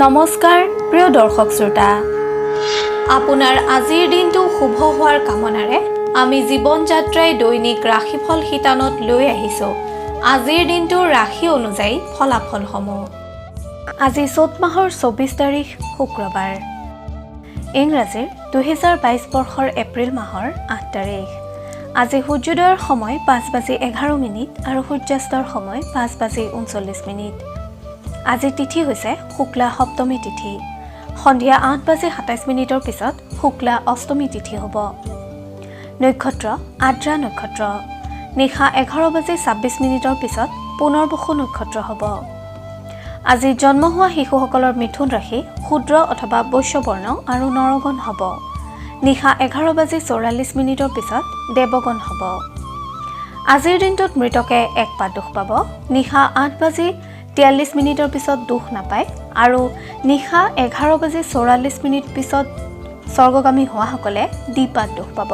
নমস্কাৰ প্ৰিয় দৰ্শক শ্ৰোতা আপোনাৰ আজিৰ দিনটো শুভ হোৱাৰ কামনাৰে আমি জীৱন যাত্ৰাই দৈনিক ৰাশিফল শিতানত লৈ আহিছো আজিৰ দিনটোৰ ৰাশি অনুযায়ী ফলাফলসমূহ আজি চ'ত মাহৰ 24 তাৰিখ শুক্ৰবাৰ ইংৰাজীৰ 2022 বৰ্ষৰ এপ্ৰিল মাহৰ 8 তাৰিখ আজি সূৰ্যোদয়ৰ সময় 5:11 আৰু সূৰ্যাস্তৰ সময় 5:39 আজি তিথি হৈছে শুক্লা সপ্তমী তিথি সন্ধিয়া 8:27 পিছত শুক্লা অষ্টমী তিথি হ'ব নক্ষত্ৰ আদ্ৰা নক্ষত্ৰ নিশা 11:26 পিছত পুনৰ্বসু নক্ষত্ৰ হ'ব আজি জন্ম হোৱা শিশুসকলৰ মিথুন ৰাশি ক্ষুদ্ৰ অথবা বৈশ্য বৰ্ণ আৰু নৰগণ হ'ব নিশা 11:44 পিছত দেৱগণ হ'ব আজিৰ দিনটোত মৃতকে এক পাত দুখ পাব নিশা 8:43 পিছত দুখ নাপায় আৰু নিশা 11:44 পিছত স্বৰ্গগামী হোৱাসকলে দ্বিপাত দুখ পাব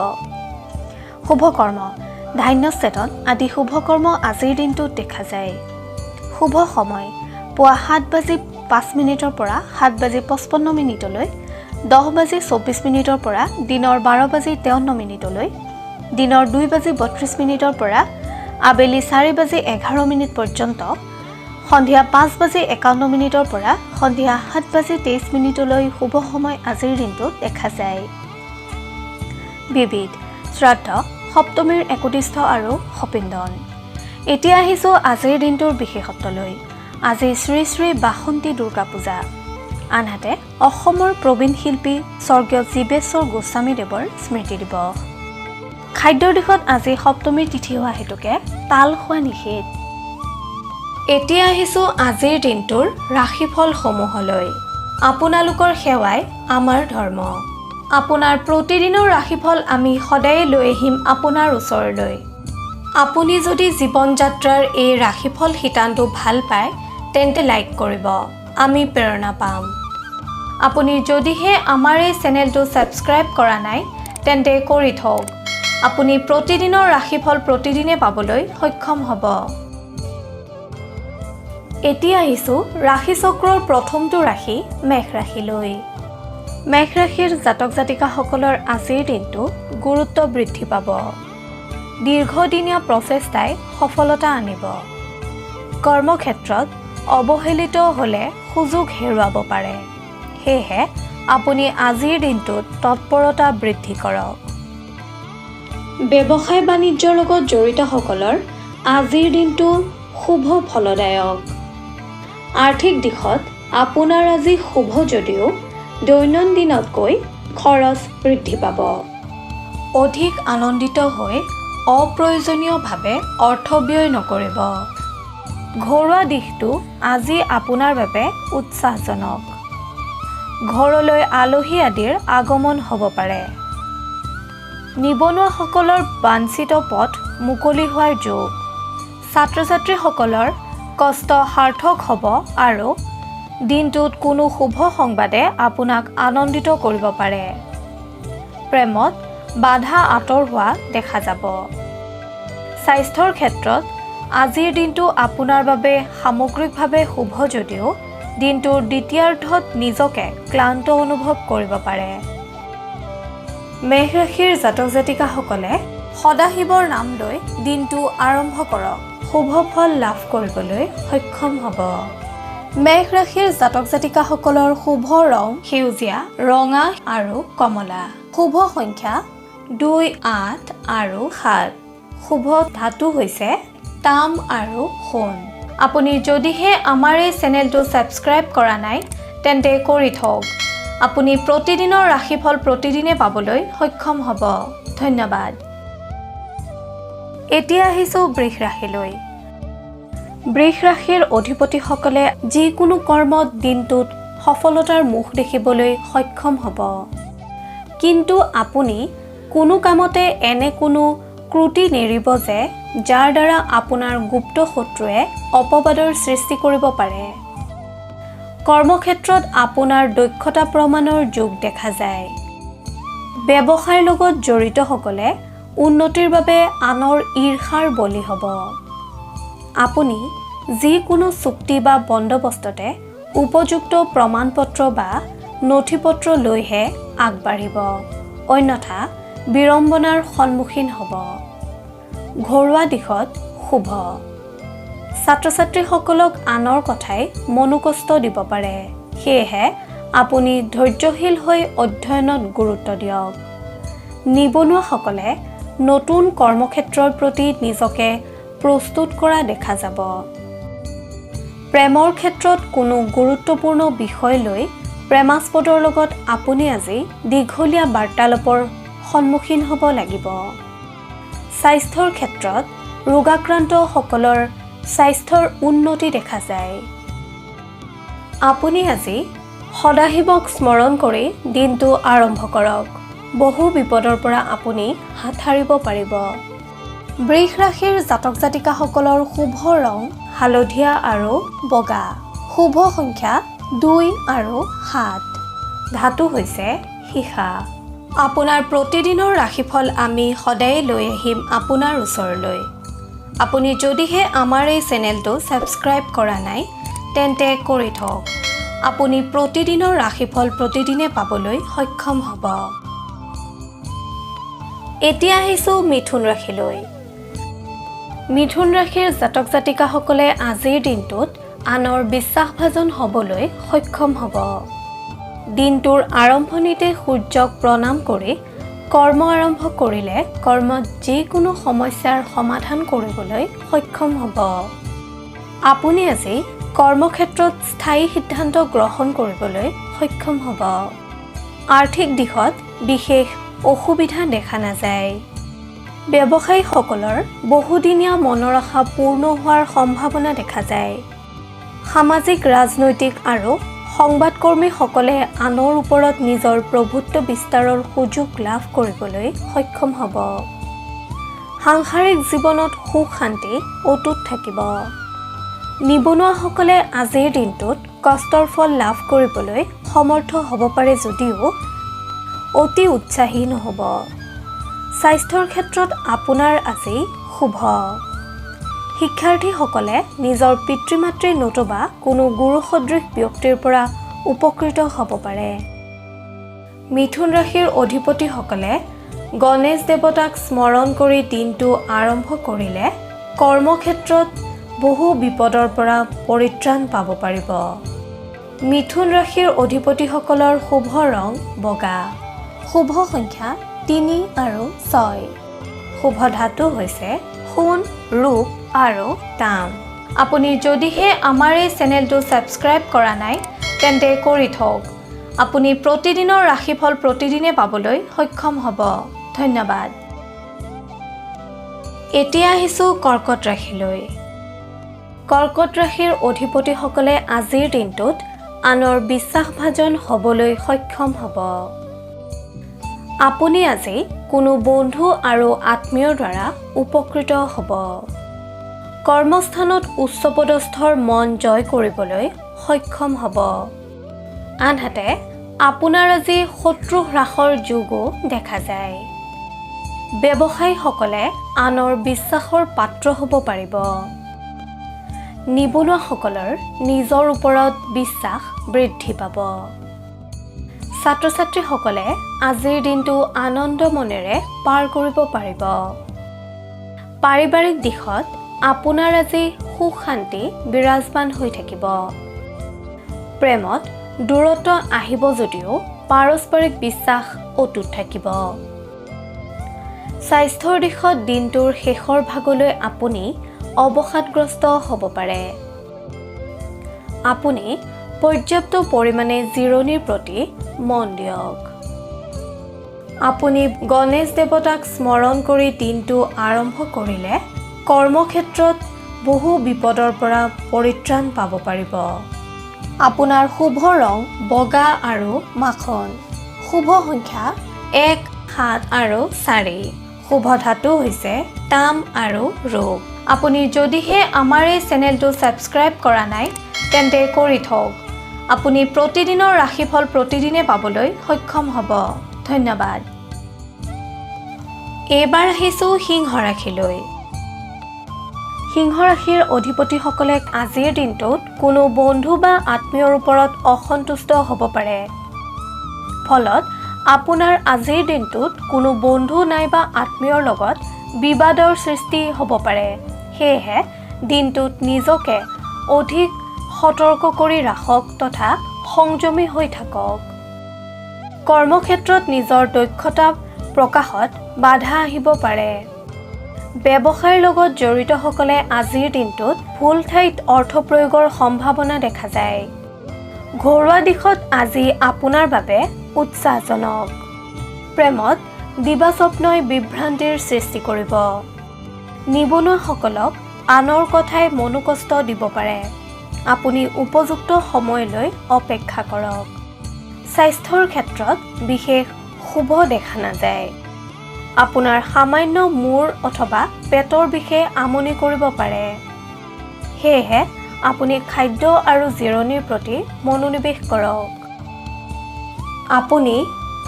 শুভ কৰ্ম ধান্যচেতন আদি শুভ কৰ্ম আজিৰ দিনটোত দেখা যায় শুভ সময় পুৱা 7:05 পৰা 7:55 লৈ 10:24 পৰা দিনৰ 12:53 দিনৰ 2:32 পৰা আবেলি 4:11 পৰ্যন্ত সন্ধিয়া 5:51 পৰা সন্ধিয়া 7:23 লৈ শুভ সময় আজিৰ দিনটোত দেখা যায় বিবিধ শ্ৰাদ্ধ সপ্তমীৰ একদিষ্ঠ আৰু সপিন্দন এতিয়া আহিছো আজিৰ দিনটোৰ বিশেষত্বলৈ আজি শ্ৰী শ্ৰী বাসন্তী দুৰ্গা পূজা আনহাতে অসমৰ প্ৰবীণ শিল্পী স্বৰ্গীয় জীৱেশ্বৰ গোস্বামী দেৱৰ স্মৃতি দিৱস খাদ্যৰ দিশত আজি সপ্তমীৰ তিথি হোৱা হেতুকে তাল খোৱা নিষেধ এতিয়া আহিছো আজিৰ দিনটোৰ ৰাশিফল সমূহলৈ আপোনালোকৰ সেৱাই আমাৰ ধৰ্ম আপোনাৰ প্ৰতিদিনৰ ৰাশিফল আমি সদায় লৈ আহিম আপোনাৰ ওচৰলৈ আপুনি যদি জীৱন যাত্ৰাৰ এই ৰাশিফল শিতানটো ভাল পায় তেন্তে লাইক কৰিব আমি প্ৰেৰণা পাম আপুনি যদিহে আমাৰ এই চেনেলটো ছাবস্ক্ৰাইব কৰা নাই তেন্তে কৰি থওক আপুনি প্ৰতিদিনৰ ৰাশিফল প্ৰতিদিনে পাবলৈ সক্ষম হ'ব এতিয়া আহিছো ৰাশি চক্ৰৰ প্ৰথমটো ৰাশি মেষ ৰাশিলৈ মেষ ৰাশিৰ জাতক জাতিকাসকলৰ আজিৰ দিনটো গুৰুত্ব বৃদ্ধি পাব দীৰ্ঘদিনীয়া প্ৰচেষ্টাই সফলতা আনিব কৰ্মক্ষেত্ৰত অৱহেলিত হ'লে সুযোগ হেৰুৱাব পাৰে সেয়েহে আপুনি আজিৰ দিনটোত তৎপৰতা বৃদ্ধি কৰক ব্যৱসায় বাণিজ্যৰ লগত জড়িতসকলৰ আজিৰ দিনটো শুভ ফলদায়ক আৰ্থিক দিশত আপোনাৰ আজি শুভ যদিও দৈনন্দিনতকৈ খৰচ বৃদ্ধি পাব অধিক আনন্দিত হৈ অপ্ৰয়োজনীয়ভাৱে অৰ্থ ব্যয় নকৰিব ঘৰুৱা দিশটো আজি আপোনাৰ বাবে উৎসাহজনক ঘৰলৈ আলহী আদিৰ আগমন হ'ব পাৰে নিবনুৱাসকলৰ বাঞ্ছিত পথ মুকলি হোৱাৰ যোগ ছাত্ৰ ছাত্ৰীসকলৰ কষ্ট সাৰ্থক হ'ব আৰু দিনটোত কোনো শুভ সংবাদে আপোনাক আনন্দিত কৰিব পাৰে প্ৰেমত বাধা আঁতৰ হোৱা দেখা যাব স্বাস্থ্যৰ ক্ষেত্ৰত আজিৰ দিনটো আপোনাৰ বাবে সামগ্ৰিকভাৱে শুভ যদিও দিনটোৰ দ্বিতীয়াৰ্ধত নিজকে ক্লান্ত অনুভৱ কৰিব পাৰে মেষ ৰাশিৰ জাতক জাতিকাসকলে সদাশিৱৰ নাম লৈ দিনটো আৰম্ভ কৰক শুভ ফল লাভ কৰিবলৈ সক্ষম হ'ব মেষ ৰাশিৰ জাতক জাতিকাসকলৰ শুভ ৰং সেউজীয়া ৰঙা আৰু কমলা শুভ সংখ্যা 2 8 আৰু 7 শুভ ধাতু হৈছে তাম আৰু সোণ আপুনি যদিহে আমাৰ এই চেনেলটো ছাবস্ক্ৰাইব কৰা নাই তেন্তে কৰি থওক আপুনি প্ৰতিদিনৰ ৰাশিফল প্ৰতিদিনে পাবলৈ সক্ষম হ'ব ধন্যবাদ এতিয়া আহিছো বৃষ ৰাশিলৈ বৃষ ৰাশিৰ অধিপতিসকলে যিকোনো কৰ্মত দিনটোত সফলতাৰ মুখ দেখিবলৈ সক্ষম হ'ব কিন্তু আপুনি কোনো কামতে এনে কোনো ক্ৰুটি নেৰিব যে যাৰ দ্বাৰা আপোনাৰ গুপ্ত শত্ৰুৱে অপবাদৰ সৃষ্টি কৰিব পাৰে কৰ্মক্ষেত্ৰত আপোনাৰ দক্ষতা প্ৰমাণৰ যোগ দেখা যায় ব্যৱসায়ৰ লগত জড়িতসকলে উন্নতিৰ বাবে আনৰ ঈৰ্ষাৰ বলি হ'ব আপুনি যিকোনো চুক্তি বা বন্দোবস্ততে উপযুক্ত প্ৰমাণপত্ৰ বা নথিপত্ৰ লৈহে আগবাঢ়িব, অন্যথা বিড়ম্বনাৰ সন্মুখীন হ'ব। ঘৰুৱা দিশত শুভ। ছাত্ৰ-ছাত্ৰীসকলক আনৰ কথাই মনোকষ্ট দিব পাৰে, সেয়েহে আপুনি ধৈৰ্যশীল হৈ অধ্যয়নত গুৰুত্ব দিয়ক। নিবনুৱাসকলে নতুন কৰ্মক্ষেত্ৰৰ প্ৰতি নিজকে প্ৰস্তুত কৰা দেখা যাব। প্ৰেমৰ ক্ষেত্ৰত কোনো গুৰুত্বপূৰ্ণ বিষয় লৈ প্ৰেমাস্পদৰ লগত আপুনি আজি দীঘলীয়া বাৰ্তালাপৰ সন্মুখীন হ'ব লাগিব। স্বাস্থ্যৰ ক্ষেত্ৰত ৰোগাক্ৰান্তসকলৰ স্বাস্থ্যৰ উন্নতি দেখা যায়। আপুনি আজি সদাশিৱক স্মৰণ কৰি দিনটো আৰম্ভ কৰক। বহু বিপদৰ পৰা আপুনি হাত সাৰিব পাৰিব। বৃষ ৰাশিৰ জাতক জাতিকাসকলৰ শুভ ৰং হালধীয়া আৰু বগা। শুভ সংখ্যা 2 আৰু 7। ধাতু হৈছে সীসা। আপোনাৰ প্ৰতিদিনৰ ৰাশিফল আমি সদায় লৈ আহিম আপোনাৰ ওচৰলৈ। আপুনি যদিহে আমাৰ এই চেনেলটো ছাবস্ক্ৰাইব কৰা নাই তেন্তে কৰি থওক। আপুনি প্ৰতিদিনৰ ৰাশিফল প্ৰতিদিনে পাবলৈ সক্ষম হ'ব। এতিয়া আহিছোঁ মিথুন ৰাশিলৈ। মিথুন ৰাশিৰ জাতক জাতিকাসকলে আজিৰ দিনটোত আনৰ বিশ্বাসভাজন হ'বলৈ সক্ষম হ'ব। দিনটোৰ আৰম্ভণিতে সূৰ্যক প্ৰণাম কৰি কৰ্ম আৰম্ভ কৰিলে কৰ্মত যিকোনো সমস্যাৰ সমাধান কৰিবলৈ সক্ষম হ'ব। আপুনি আজি কৰ্মক্ষেত্ৰত স্থায়ী সিদ্ধান্ত গ্ৰহণ কৰিবলৈ সক্ষম হ'ব। আৰ্থিক দিশত বিশেষ অসুবিধা দেখা নাযায়। ব্যৱসায়ীসকলৰ বহুদিনীয়া মনৰ আশা পূৰ্ণ হোৱাৰ সম্ভাৱনা দেখা যায়। সামাজিক ৰাজনৈতিক আৰু সংবাদকৰ্মীসকলে আনৰ ওপৰত নিজৰ প্ৰভুত্ব বিস্তাৰৰ সুযোগ লাভ কৰিবলৈ সক্ষম হ'ব। সাংসাৰিক জীৱনত সুখ শান্তি অটুট থাকিব। নিবনুৱাসকলে আজিৰ দিনটোত কষ্টৰ ফল লাভ কৰিবলৈ সমৰ্থ হ'ব পাৰে যদিও অতি উৎসাহী নহ'ব। স্বাস্থ্যৰ ক্ষেত্ৰত আপোনাৰ আজি শুভ। শিক্ষাৰ্থীসকলে নিজৰ পিতৃ মাতৃ নতুবা কোনো গুৰুসদৃশ ব্যক্তিৰ পৰা উপকৃত হ'ব পাৰে। মিথুন ৰাশিৰ অধিপতিসকলে গণেশ দেৱতাক স্মৰণ কৰি দিনটো আৰম্ভ কৰিলে কৰ্মক্ষেত্ৰত বহু বিপদৰ পৰা পৰিত্ৰাণ পাব পাৰিব। মিথুন ৰাশিৰ অধিপতিসকলৰ শুভ ৰং বগা। শুভ সংখ্যা 3 আৰু 6। শুভ ধাতু হৈছে সোণ, ৰূপ আৰু তাম। আপুনি যদিহে আমাৰ এই চেনেলটো ছাবস্ক্ৰাইব কৰা নাই তেন্তে কৰি থওক। আপুনি প্ৰতিদিনৰ ৰাশিফল প্ৰতিদিনে পাবলৈ সক্ষম হ'ব। ধন্যবাদ। এতিয়া আহিছোঁ কৰ্কট ৰাশিলৈ। কৰ্কট ৰাশিৰ অধিপতিসকলে আজিৰ দিনটোত আনৰ বিশ্বাসভাজন হ'বলৈ সক্ষম হ'ব। আপুনি আজি কোনো বন্ধু আৰু আত্মীয়ৰ দ্বাৰা উপকৃত হ'ব। কৰ্মস্থানত উচ্চপদস্থৰ মন জয় কৰিবলৈ সক্ষম হ'ব। আনহাতে আপোনাৰ আজি শত্ৰু হ্ৰাসৰ যোগো দেখা যায়। ব্যৱসায়ীসকলে আনৰ বিশ্বাসৰ পাত্ৰ হ'ব পাৰিব। নিবনুৱাসকলৰ নিজৰ ওপৰত বিশ্বাস বৃদ্ধি পাব। ছাত্ৰ-ছাত্ৰীসকলে আজিৰ দিনটো আনন্দ মনেৰে পাৰ কৰিব পাৰিব। পাৰিবাৰিক দিশত আপোনাৰ আজি সুখ শান্তি বিৰাজমান হৈ থাকিব। প্ৰেমত দূৰত্ব আহিব যদিও পাৰস্পৰিক বিশ্বাস অটুট থাকিব। স্বাস্থ্যৰ দিশত দিনটোৰ শেষৰ ভাগলৈ আপুনি অৱসাদগ্ৰস্ত হ'ব পাৰে। আপুনি পৰ্যাপ্ত পৰিমাণে জিৰণিৰ প্ৰতি মন দিয়ক। আপুনি গণেশ দেৱতাক স্মৰণ কৰি দিনটো আৰম্ভ কৰিলে কৰ্মক্ষেত্ৰত বহু বিপদৰ পৰা পৰিত্ৰাণ পাব পাৰিব। আপোনাৰ শুভ ৰং বগা আৰু মাখন। শুভ সংখ্যা 1, 7 আৰু 4। শুভ ধাতু হৈছে তাম আৰু ৰূপ। আপুনি যদিহে আমাৰ এই চেনেলটো ছাবস্ক্ৰাইব কৰা নাই তেন্তে কৰি থওক। আপুনি প্ৰতিদিনৰ ৰাশিফল প্ৰতিদিনে পাবলৈ সক্ষম হ'ব। ধন্যবাদ। এইবাৰ আহিছোঁ সিংহ ৰাশিলৈ। সিংহ ৰাশিৰ অধিপতিসকলে আজিৰ দিনটোত কোনো বন্ধু বা আত্মীয়ৰ ওপৰত অসন্তুষ্ট হ'ব পাৰে। ফলত আপোনাৰ আজিৰ দিনটোত কোনো বন্ধু নাইবা আত্মীয়ৰ লগত বিবাদৰ সৃষ্টি হ'ব পাৰে। সেয়েহে দিনটোত নিজকে অধিক সতৰ্ক কৰি ৰাখক তথা সংযমী হৈ থাকক। কৰ্মক্ষেত্ৰত নিজৰ দক্ষতা প্ৰকাশত বাধা আহিব পাৰে। ব্যৱসায়ৰ লগত জড়িতসকলে আজিৰ দিনটোত ভুল ঠাইত অৰ্থ প্ৰয়োগৰ সম্ভাৱনা দেখা যায়। ঘৰুৱা দিশত আজি আপোনাৰ বাবে উৎসাহজনক। প্ৰেমত দিবাস্বপ্নই বিভ্ৰান্তিৰ সৃষ্টি কৰিব। নিবনুৱাসকলক আনৰ কথাই মনোকষ্ট দিব পাৰে। আপুনি উপযুক্ত সময়লৈ অপেক্ষা কৰক। স্বাস্থ্যৰ ক্ষেত্ৰত বিশেষ শুভ দেখা নাযায়। আপোনাৰ সামান্য মূৰ অথবা পেটৰ বিষে আমনি কৰিব পাৰে। সেয়েহে আপুনি খাদ্য আৰু জিৰণিৰ প্ৰতি মনোনিৱেশ কৰক। আপুনি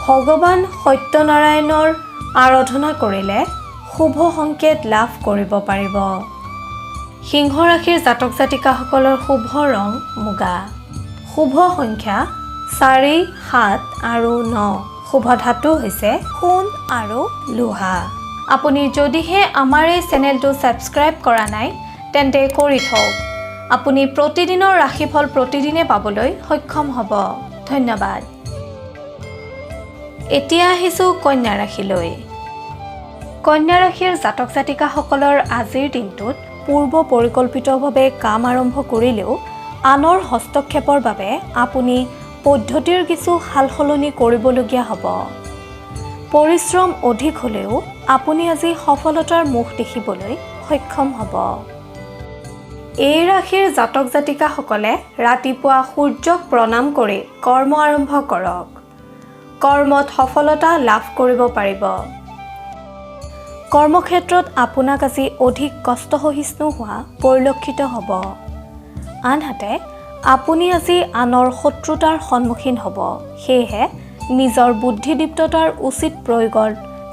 ভগৱান সত্যনাৰায়ণৰ আৰাধনা কৰিলে শুভ সংকেত লাভ কৰিব পাৰিব। সিংহ ৰাশিৰ জাতক জাতিকাসকলৰ শুভ ৰং মুগা। শুভ সংখ্যা 4, 7 আৰু 9। শুভ ধাতু হৈছে সোণ আৰু লোহা। আপুনি যদিহে আমাৰ এই চেনেলটো ছাবস্ক্ৰাইব কৰা নাই তেন্তে কৰি থওক। আপুনি প্ৰতিদিনৰ ৰাশিফল প্ৰতিদিনে পাবলৈ সক্ষম হ'ব। ধন্যবাদ। এতিয়া আহিছোঁ কন্যা ৰাশিলৈ। কন্যা ৰাশিৰ জাতক জাতিকাসকলৰ আজিৰ দিনটোত পূৰ্ব পৰিকল্পিতভাৱে কাম আৰম্ভ কৰিলেও আনৰ হস্তক্ষেপৰ বাবে আপুনি পদ্ধতিৰ কিছু সালসলনি কৰিবলগীয়া হ'ব। পৰিশ্ৰম অধিক হ'লেও আপুনি আজি সফলতাৰ মুখ দেখিবলৈ সক্ষম হ'ব। এই ৰাশিৰ জাতক জাতিকাসকলে ৰাতিপুৱা সূৰ্যক প্ৰণাম কৰি কৰ্ম আৰম্ভ কৰক। কৰ্মত সফলতা লাভ কৰিব পাৰিব। কৰ্মক্ষেত্ৰত আপোনাক আজি অধিক কষ্টসহিষ্ণু হোৱা পৰিলক্ষিত হ'ব। আনহাতে আপুনি আজি আনৰ শত্ৰুতাৰ সন্মুখীন হ'ব। সেয়েহে নিজৰ বুদ্ধিদীপ্ততাৰ উচিত প্ৰয়োগৰ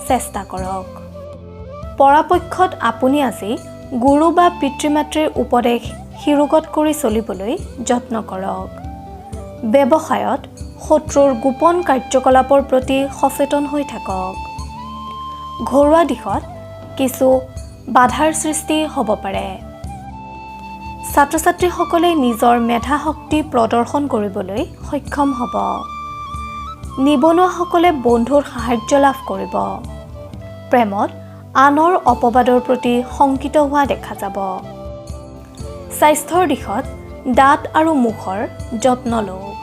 চেষ্টা কৰক। পৰাপক্ষত আপুনি আজি গুৰু বা পিতৃ মাতৃৰ উপদেশ শিৰোগত কৰি চলিবলৈ যত্ন কৰক। ব্যৱসায়ত শত্ৰুৰ গোপন কাৰ্যকলাপৰ প্ৰতি সচেতন হৈ থাকক। ঘৰুৱা দিশত কিছু বাধাৰ সৃষ্টি হ'ব পাৰে। ছাত্ৰ ছাত্ৰীসকলে নিজৰ মেধা শক্তি প্ৰদৰ্শন কৰিবলৈ সক্ষম হ'ব। নিবনুৱাসকলে বন্ধুৰ সাহায্য লাভ কৰিব। প্ৰেমত আনৰ অপবাদৰ প্ৰতি শংকিত হোৱা দেখা যাব। স্বাস্থ্যৰ দিশত দাঁত আৰু মুখৰ যত্ন লওক।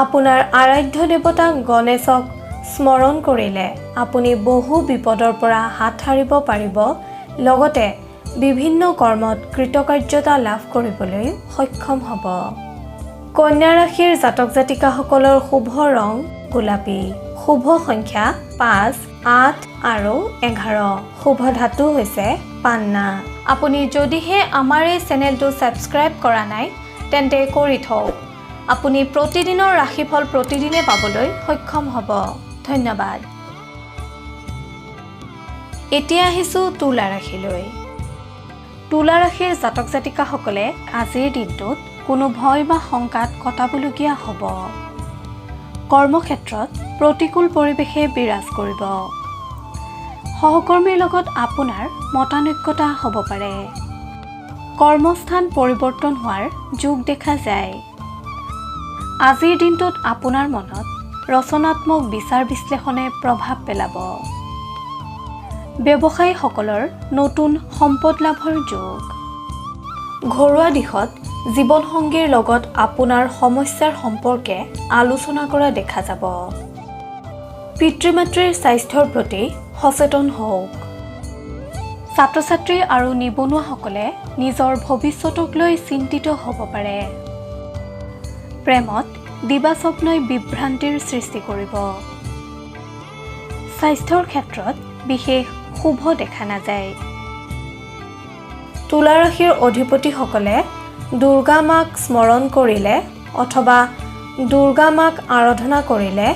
আপোনাৰ আৰাধ্য দেৱতা গণেশক স্মৰণ কৰিলে আপুনি বহু বিপদৰ পৰা হাত সাৰিব পাৰিব। লগতে বিভিন্ন কৰ্মত কৃতকাৰ্যতা লাভ কৰিবলৈ সক্ষম হ'ব। কন্যা ৰাশিৰ জাতক জাতিকাসকলৰ শুভ ৰং গোলাপী। শুভ সংখ্যা 5, 8 আৰু 11। শুভ ধাতু হৈছে পান্না। আপুনি যদিহে আমাৰ এই চেনেলটো ছাবস্ক্ৰাইব কৰা নাই তেন্তে কৰি থওক। আপুনি প্ৰতিদিনৰ ৰাশিফল প্ৰতিদিনে পাবলৈ সক্ষম হ'ব। ধন্যবাদ। এতিয়া আহিছোঁ তুলা ৰাশিলৈ। তুলা ৰাশিৰ জাতক জাতিকাসকলে আজিৰ দিনটোত কোনো ভয় বা শংকাত কটাবলগীয়া হ'ব। কৰ্মক্ষেত্ৰত প্ৰতিকূল পৰিৱেশে বিৰাজ কৰিব। সহকৰ্মীৰ লগত আপোনাৰ মতানৈক্যতা হ'ব পাৰে। কৰ্মস্থান পৰিৱৰ্তন হোৱাৰ যোগ দেখা যায়। আজিৰ দিনটোত আপোনাৰ মনত ৰচনাত্মক বিচাৰ বিশ্লেষণে প্ৰভাৱ পেলাব। ব্যৱসায়ীসকলৰ নতুন সম্পদ লাভৰ যোগ। ঘৰুৱা দিশত জীৱনসংগীৰ লগত আপোনাৰ সমস্যাৰ সম্পৰ্কে আলোচনা কৰা দেখা যাব। পিতৃ মাতৃৰ স্বাস্থ্যৰ প্ৰতি সচেতন হওক। ছাত্ৰ ছাত্ৰী আৰু নিবনুৱাসকলে নিজৰ ভৱিষ্যতক লৈ চিন্তিত হ'ব পাৰে। প্ৰেমত দিবাস্বপ্নই বিভ্ৰান্তিৰ সৃষ্টি কৰিব। স্বাস্থ্যৰ ক্ষেত্ৰত বিশেষ শুভ দেখা নাযায়। তুলা ৰাশিৰ অধিপতিসকলে দুৰ্গা মাক স্মৰণ কৰিলে অথবা দুৰ্গা মাক আৰাধনা কৰিলে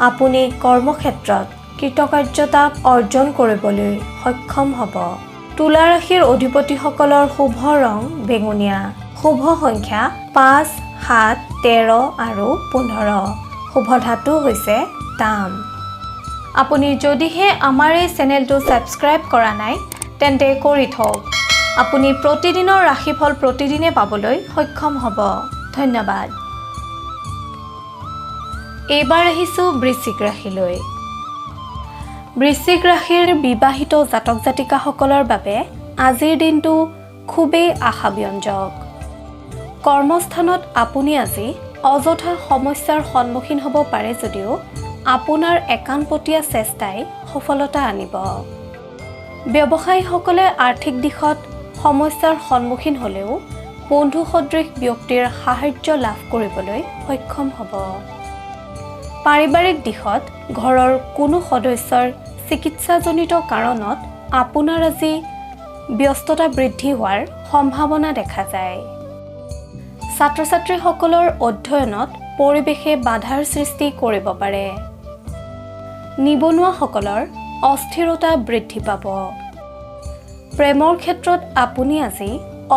আপুনি কৰ্মক্ষেত্ৰত কৃতকাৰ্যতা অৰ্জন কৰিবলৈ সক্ষম হ'ব। তুলা ৰাশিৰ অধিপতিসকলৰ শুভ ৰং বেঙুনীয়া। শুভ সংখ্যা 5, 7, 13 আৰু 15। শুভ ধাতু হৈছে তাম। আপুনি যদিহে আমাৰ এই চেনেলটো ছাবস্ক্ৰাইব কৰা নাই তেন্তে কৰি থওক। আপুনি প্ৰতিদিনৰ ৰাশিফল প্ৰতিদিনে পাবলৈ সক্ষম হ'ব। ধন্যবাদ। এইবাৰ আহিছোঁ বৃশ্চিক ৰাশিলৈ। বৃশ্চিক ৰাশিৰ বিবাহিত জাতক জাতিকাসকলৰ বাবে আজিৰ দিনটো খুবেই আশাব্যঞ্জক। কৰ্মস্থানত আপুনি আজি অযথা সমস্যাৰ সন্মুখীন হ'ব পাৰে যদিও আপোনাৰ একাণপতীয়া চেষ্টাই সফলতা আনিব। ব্যৱসায়ীসকলে আৰ্থিক দিশত সমস্যাৰ সন্মুখীন হ'লেও বন্ধু সদৃশ ব্যক্তিৰ সাহায্য লাভ কৰিবলৈ সক্ষম হ'ব। পাৰিবাৰিক দিশত ঘৰৰ কোনো সদস্যৰ চিকিৎসাজনিত কাৰণত আপোনাৰ আজি ব্যস্ততা বৃদ্ধি হোৱাৰ সম্ভাৱনা দেখা যায়। ছাত্ৰ ছাত্ৰীসকলৰ অধ্যয়নত পৰিৱেশে বাধাৰ সৃষ্টি কৰিব পাৰে। নিবনুৱাসকলৰ অস্থিৰতা বৃদ্ধি পাব। প্ৰেমৰ ক্ষেত্ৰত আপুনি আজি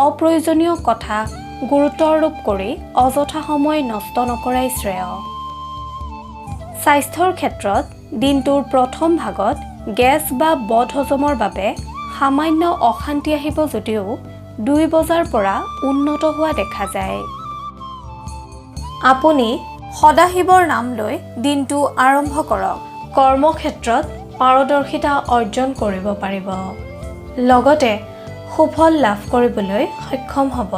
অপ্ৰয়োজনীয় কথা গুৰুত্ব আৰোপ কৰি অযথা সময় নষ্ট নকৰাই শ্ৰেয়। স্বাস্থ্যৰ ক্ষেত্ৰত দিনটোৰ প্ৰথম ভাগত গেছ বা বদহজমৰ বাবে সামান্য অশান্তি আহিব যদিও 2 বজাৰ পৰা উন্নত হোৱা দেখা যায়। আপুনি সদাশিৱৰ নাম লৈ দিনটো আৰম্ভ কৰক। কৰ্মক্ষেত্ৰত পাৰদৰ্শিতা অৰ্জন কৰিব পাৰিব। লগতে সুফল লাভ কৰিবলৈ সক্ষম হ'ব।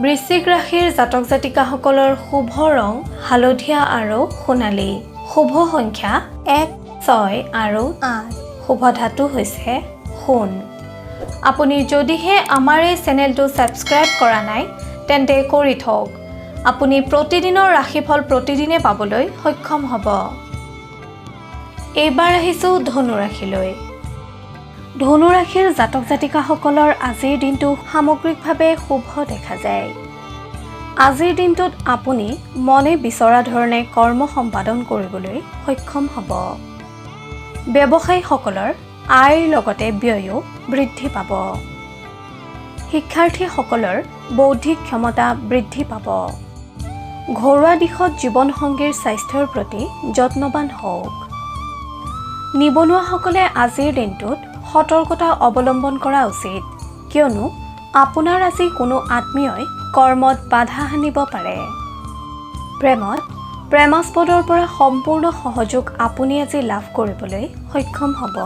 বৃশ্চিক ৰাশিৰ জাতক জাতিকাসকলৰ শুভ ৰং হালধীয়া আৰু সোণালী। শুভ সংখ্যা 1, 6 আৰু 8। শুভ ধাতু হৈছে সোণ। আপুনি যদিহে আমাৰ এই চেনেলটো ছাবস্ক্ৰাইব কৰা নাই তেন্তে কৰি থওক। আপুনি প্ৰতিদিনৰ ৰাশিফল প্ৰতিদিনে পাবলৈ সক্ষম হ'ব। এইবাৰ আহিছোঁ ধনু ৰাশিলৈ। ধনু ৰাশিৰ জাতক জাতিকাসকলৰ আজিৰ দিনটো সামগ্ৰিকভাৱে শুভ দেখা যায়। আজিৰ দিনটোত আপুনি মনে বিচৰা ধৰণে কৰ্ম সম্পাদন কৰিবলৈ সক্ষম হ'ব। ব্যৱসায়ীসকলৰ আয়ৰ লগতে ব্যয়ো বৃদ্ধি পাব। শিক্ষাৰ্থীসকলৰ বৌদ্ধিক ক্ষমতা বৃদ্ধি পাব। ঘৰুৱা দিশত জীৱনসংগীৰ স্বাস্থ্যৰ প্ৰতি যত্নৱান হওক। নিবনুৱাসকলে আজিৰ দিনটোত সতৰ্কতা অৱলম্বন কৰা উচিত, কিয়নো আপোনাৰ আজি কোনো আত্মীয়ই কৰ্মত বাধা আনিব পাৰে। প্ৰেমাস্পদৰ পৰা সম্পূৰ্ণ সহযোগ আপুনি আজি লাভ কৰিবলৈ সক্ষম হ'ব।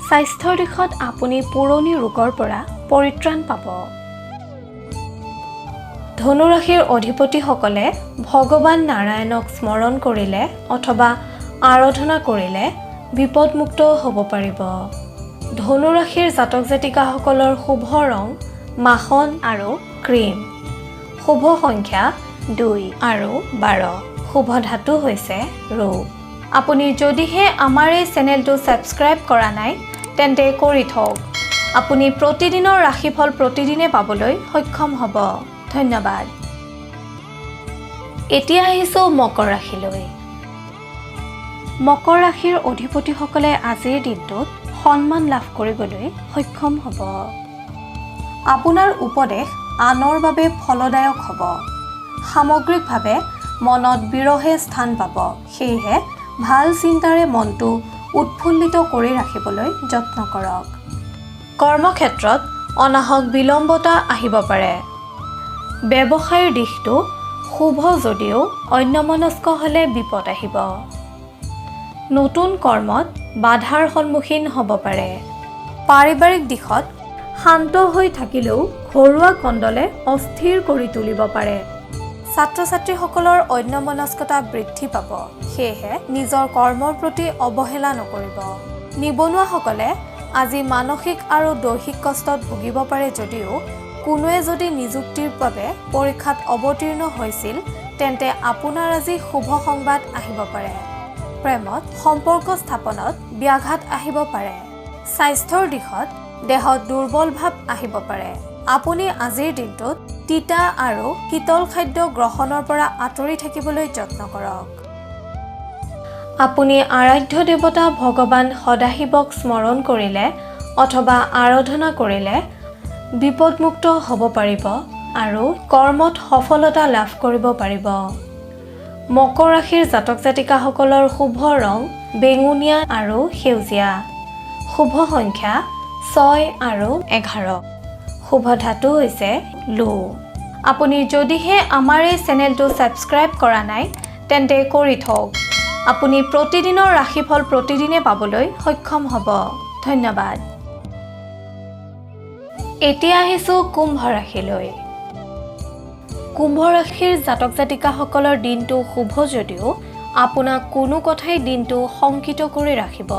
স্বাস্থ্যৰ দিশত আপুনি পুৰণি ৰোগৰ পৰা পৰিত্ৰাণ পাব। ধনু ৰাশিৰ অধিপতিসকলে ভগৱান নাৰায়ণক স্মৰণ কৰিলে অথবা আৰাধনা কৰিলে বিপদমুক্ত হ'ব পাৰিব। ধনু ৰাশিৰ জাতক জাতিকাসকলৰ শুভ ৰং মাখন আৰু ক্ৰীম। শুভ সংখ্যা 2 আৰু 12। শুভ ধাতু হৈছে ৰূপ। আপুনি যদিহে আমাৰ এই চেনেলটো ছাবস্ক্ৰাইব কৰা নাই তেন্তে কৰি থওক। আপুনি প্ৰতিদিনৰ ৰাশিফল প্ৰতিদিনে পাবলৈ সক্ষম হ'ব। ধন্যবাদ। এতিয়া আহিছোঁ মকৰ ৰাশিলৈ। মকৰ ৰাশিৰ অধিপতিসকলে আজিৰ দিনটোত সন্মান লাভ কৰিবলৈ সক্ষম হ'ব। আপোনাৰ উপদেশ আনৰ বাবে ফলদায়ক হ'ব। সামগ্ৰিকভাৱে মনত বিৰহে স্থান পাব। সেয়েহে ভাল চিন্তাৰে মনটো উৎফুল্লিত কৰি ৰাখিবলৈ যত্ন কৰক। কৰ্মক্ষেত্ৰত অনাহক বিলম্বতা আহিব পাৰে। ব্যৱসায়ৰ দিশটো শুভ যদিও অন্যমনস্ক হ'লে বিপদ আহিব। নতুন কৰ্মত বাধাৰ সন্মুখীন হ'ব পাৰে। পাৰিবাৰিক দিশত শান্ত হৈ থাকিলেও ঘৰুৱা কণ্ডলে অস্থিৰ কৰি তুলিব পাৰে। ছাত্ৰ ছাত্ৰীসকলৰ অন্যমনস্কতা বৃদ্ধি পাব। সেয়েহে নিজৰ কৰ্মৰ প্ৰতি অৱহেলা নকৰিব। নিবনুৱাসকলে আজি মানসিক আৰু দৈহিক কষ্টত ভুগিব পাৰে যদিও কোনোৱে যদি নিযুক্তিৰ বাবে পৰীক্ষাত অৱতীৰ্ণ হৈছিল তেন্তে আপোনাৰ আজি শুভ সংবাদ আহিব পাৰে। প্ৰেমত সম্পৰ্ক স্থাপনত ব্যাঘাত আহিব পাৰে। স্বাস্থ্যৰ দিশত দেহত দুৰ্বল ভাৱ আহিব পাৰে। আপুনি আজিৰ দিনটোত তিতা আৰু শীতল খাদ্য গ্ৰহণৰ পৰা আঁতৰি থাকিবলৈ যত্ন কৰক। আপুনি আৰাধ্য দেৱতা ভগৱান সদাশিৱক স্মৰণ কৰিলে অথবা আৰাধনা কৰিলে বিপদমুক্ত হ'ব পাৰিব আৰু কৰ্মত সফলতা লাভ কৰিব পাৰিব। মকৰ ৰাশিৰ জাতক জাতিকাসকলৰ শুভ ৰং বেঙুনীয়া আৰু সেউজীয়া। শুভ সংখ্যা 6 আৰু 11। শুভ ধাতু হৈছে লো। আপুনি যদিহে আমাৰ এই চেনেলটো ছাবস্ক্ৰাইব কৰা নাই তেন্তে কৰি থওক। আপুনি প্ৰতিদিনৰ ৰাশিফল প্ৰতিদিনে পাবলৈ সক্ষম হ'ব। ধন্যবাদ। এতিয়া আহিছোঁ কুম্ভ ৰাশিলৈ। কুম্ভ ৰাশিৰ জাতক জাতিকাসকলৰ দিনটো শুভ যদিও আপোনাক কোনো কথাই দিনটো শংকিত কৰি ৰাখিব।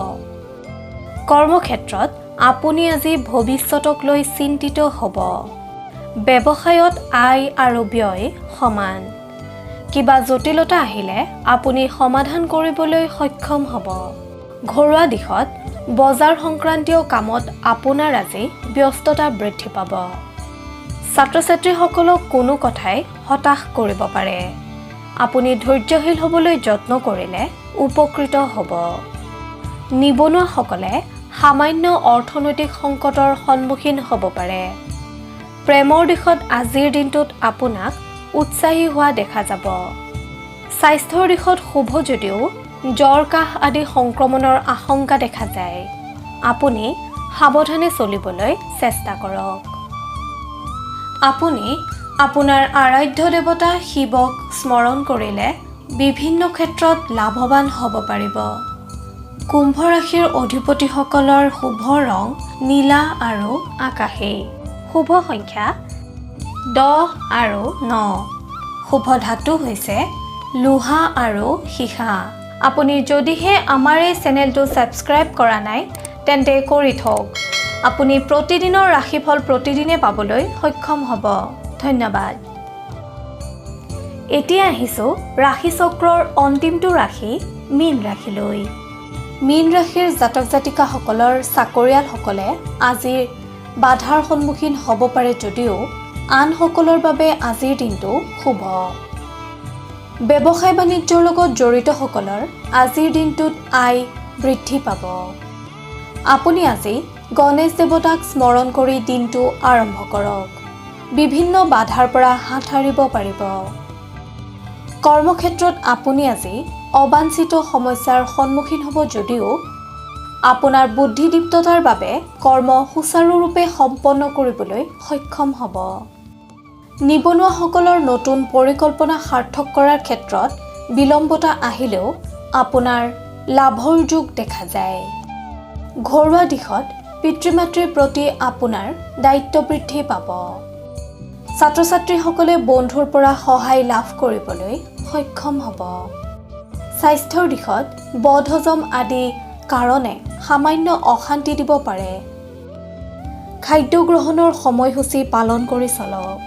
কৰ্মক্ষেত্ৰত আপুনি আজি ভৱিষ্যতক লৈ চিন্তিত হ'ব। ব্যৱসায়ত আয় আৰু ব্যয় সমান। কিবা জটিলতা আহিলে আপুনি সমাধান কৰিবলৈ সক্ষম হ'ব। ঘৰুৱা দিশত বজাৰ সংক্ৰান্তীয় কামত আপোনাৰ আজি ব্যস্ততা বৃদ্ধি পাব। ছাত্ৰ ছাত্ৰীসকলক কোনো কথাই হতাশ কৰিব পাৰে। আপুনি ধৈৰ্যশীল হ'বলৈ যত্ন কৰিলে উপকৃত হ'ব। নিবনুৱাসকলে সামান্য অৰ্থনৈতিক সংকটৰ সন্মুখীন হ'ব পাৰে। প্ৰেমৰ দিশত আজিৰ দিনটোত আপোনাক উৎসাহী হোৱা দেখা যাব। স্বাস্থ্যৰ দিশত শুভ যদিও জ্বৰ কাহ আদি সংক্ৰমণৰ আশংকা দেখা যায়। আপুনি সাৱধানে চলিবলৈ চেষ্টা কৰক। আপুনি আপোনাৰ আৰাধ্য দেৱতা শিৱক স্মৰণ কৰিলে বিভিন্ন ক্ষেত্ৰত লাভৱান হ'ব পাৰিব। কুম্ভ ৰাশিৰ অধিপতিসকলৰ শুভ ৰং নীলা আৰু আকাশী। শুভ সংখ্যা 10 আৰু 9। শুভ ধাতু হৈছে লোহা আৰু সীসা। আপুনি যদিহে আমাৰ এই চেনেলটো ছাবস্ক্ৰাইব কৰা নাই তেন্তে কৰি থওক। আপুনি প্ৰতিদিনৰ ৰাশিফল প্ৰতিদিনে পাবলৈ সক্ষম হ'ব। ধন্যবাদ। এতিয়া আহিছোঁ ৰাশিচক্ৰৰ অন্তিমটো ৰাশি মীন ৰাশিলৈ। মীন ৰাশিৰ জাতক জাতিকাসকলৰ চাকৰিয়ালসকলে আজিৰ বাধাৰ সন্মুখীন হ'ব পাৰে যদিও আনসকলৰ বাবে আজিৰ দিনটো শুভ। ব্যৱসায় বাণিজ্যৰ লগত জড়িতসকলৰ আজিৰ দিনটোত আয় বৃদ্ধি পাব। আপুনি আজি গণেশ দেৱতাক স্মৰণ কৰি দিনটো আৰম্ভ কৰক। বিভিন্ন বাধাৰ পৰা হাত সাৰিব পাৰিব। কৰ্মক্ষেত্ৰত আপুনি আজি অবাঞ্ছিত সমস্যাৰ সন্মুখীন হ'ব যদিও আপোনাৰ বুদ্ধিদীপ্ততাৰ বাবে কৰ্ম সুচাৰুৰূপে সম্পন্ন কৰিবলৈ সক্ষম হ'ব। নিবনুৱাসকলৰ নতুন পৰিকল্পনা সাৰ্থক কৰাৰ ক্ষেত্ৰত বিলম্বতা আহিলেও আপোনাৰ লাভৰ যোগ দেখা যায়। ঘৰুৱা দিশত পিতৃ মাতৃৰ প্ৰতি আপোনাৰ দায়িত্ব বৃদ্ধি পাব। ছাত্ৰ ছাত্ৰীসকলে বন্ধুৰ পৰা সহায় লাভ কৰিবলৈ সক্ষম হ'ব। স্বাস্থ্যৰ দিশত বদহজম আদি কাৰণে সামান্য অশান্তি দিব পাৰে। খাদ্য গ্ৰহণৰ সময়সূচী পালন কৰি চলক।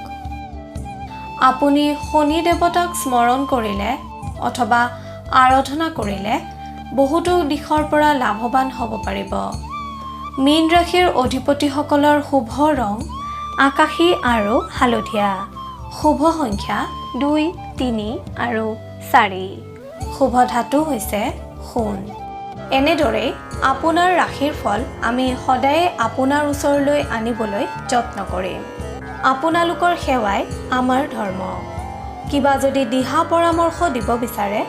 আপুনি শনি দেৱতাক স্মৰণ কৰিলে অথবা আৰাধনা কৰিলে বহুতো দিশৰ পৰা লাভৱান হ'ব পাৰিব। মীন ৰাশিৰ অধিপতিসকলৰ শুভ ৰং আকাশী আৰু হালধীয়া। শুভ সংখ্যা 2, 3 আৰু 4। শুভ ধাতু হৈছে সোণ। এনেদৰে আপোনাৰ ৰাশিৰ ফল আমি সদায়ে আপোনাৰ ওচৰলৈ আনিবলৈ যত্ন কৰিম। আপোনালোকৰ সেৱাই আমাৰ ধৰ্ম। কিবা যদি দিহা পৰামৰ্শ দিব বিচাৰে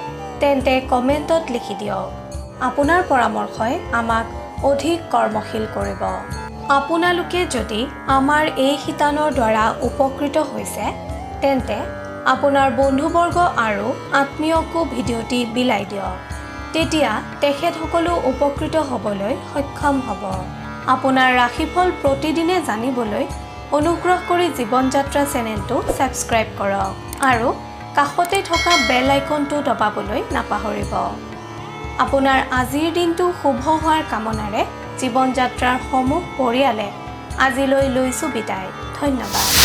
তেন্তে কমেণ্টত লিখি দিয়ক। আপোনাৰ পৰামৰ্শই আমাক অধিক কৰ্মশীল কৰিব। আপোনালোকে যদি আমাৰ এই শিতানৰ দ্বাৰা উপকৃত হৈছে তেন্তে আপোনাৰ বন্ধুবৰ্গ আৰু আত্মীয়কো ভিডিঅ'টি বিলাই দিয়ক। তেতিয়া তেখেতসকলো উপকৃত হ'বলৈ সক্ষম হ'ব। আপোনাৰ ৰাশিফল প্ৰতিদিনে জানিবলৈ অনুগ্ৰহ কৰি জীৱন যাত্ৰা চেনেলটো ছাবস্ক্ৰাইব কৰক আৰু কাষতে থকা বেল আইকনটো দবাবলৈ নাপাহৰিব। আপোনাৰ আজিৰ দিনটো শুভ হোৱাৰ কামনাৰে জীৱন যাত্ৰাৰ সমূহ পৰিয়ালে আজিলৈ লৈছোঁ বিদায়। ধন্যবাদ।